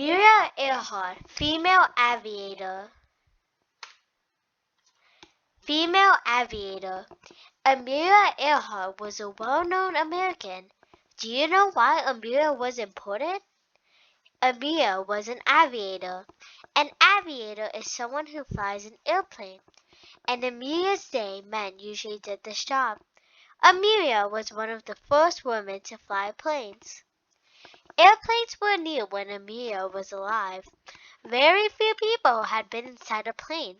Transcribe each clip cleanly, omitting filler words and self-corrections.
Amelia Earhart, female aviator. Female aviator. Amelia Earhart was a well-known American. Do you know why Amelia was important? Amelia was an aviator. An aviator is someone who flies an airplane. In Amelia's day, men usually did this job. Amelia was one of the first women to fly planes. Airplanes were new when Amelia was alive. Very few people had been inside a plane.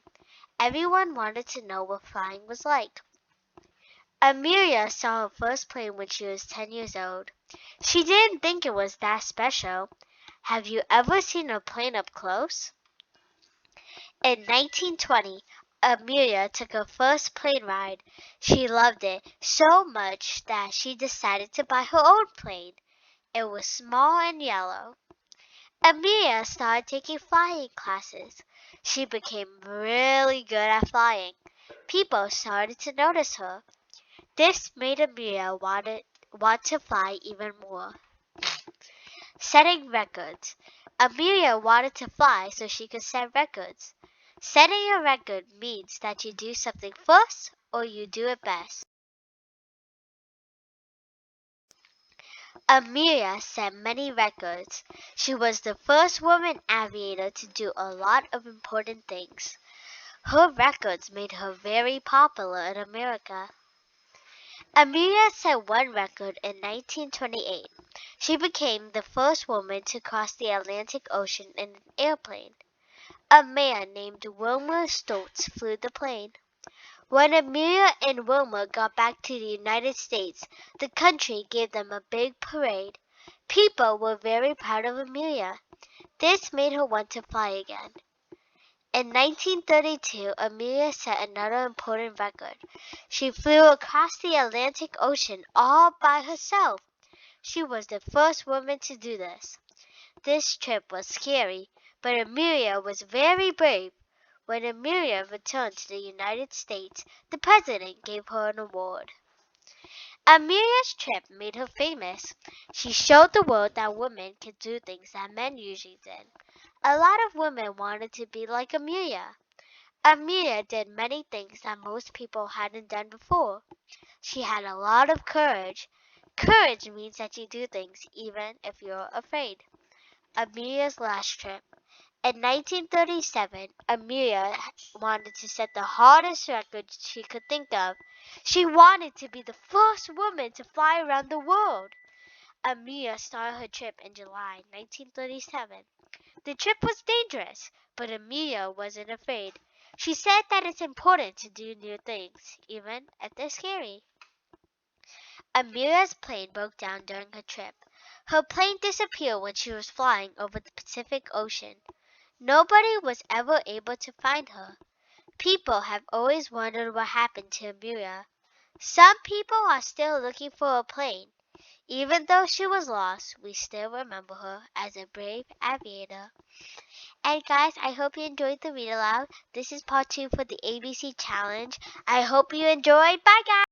Everyone wanted to know what flying was like. Amelia saw her first plane when she was 10 years old. She didn't think it was that special. Have you ever seen a plane up close? In 1920, Amelia took her first plane ride. She loved it so much that she decided to buy her own plane. It was small and yellow. Amelia started taking flying classes. She became really good at flying. People started to notice her. This made Amelia want to fly even more. Setting records. Amelia wanted to fly so she could set records. Setting a record means that you do something first or you do it best. Amelia set many records. She was the first woman aviator to do a lot of important things. Her records made her very popular in America. Amelia set one record in 1928. She became the first woman to cross the Atlantic Ocean in an airplane. A man named Wilmer Stoltz flew the plane. When Amelia and Wilmer got back to the United States, the country gave them a big parade. People were very proud of Amelia. This made her want to fly again. In 1932, Amelia set another important record. She flew across the Atlantic Ocean all by herself. She was the first woman to do this. This trip was scary, but Amelia was very brave. When Amelia returned to the United States, the president gave her an award. Amelia's trip made her famous. She showed the world that women could do things that men usually did. A lot of women wanted to be like Amelia. Amelia did many things that most people hadn't done before. She had a lot of courage. Courage means that you do things even if you're afraid. Amelia's last trip. In 1937, Amelia wanted to set the hardest record she could think of. She wanted to be the first woman to fly around the world. Amelia started her trip in July 1937. The trip was dangerous, but Amelia wasn't afraid. She said that it's important to do new things, even if they're scary. Amelia's plane broke down during her trip. Her plane disappeared when she was flying over the Pacific Ocean. Nobody was ever able to find her. People have always wondered what happened to Amelia. Some people are still looking for a plane. Even though she was lost, we still remember her as a brave aviator. And guys, I hope you enjoyed the read aloud. This is part 2 for the ABC challenge. I hope you enjoyed. Bye guys!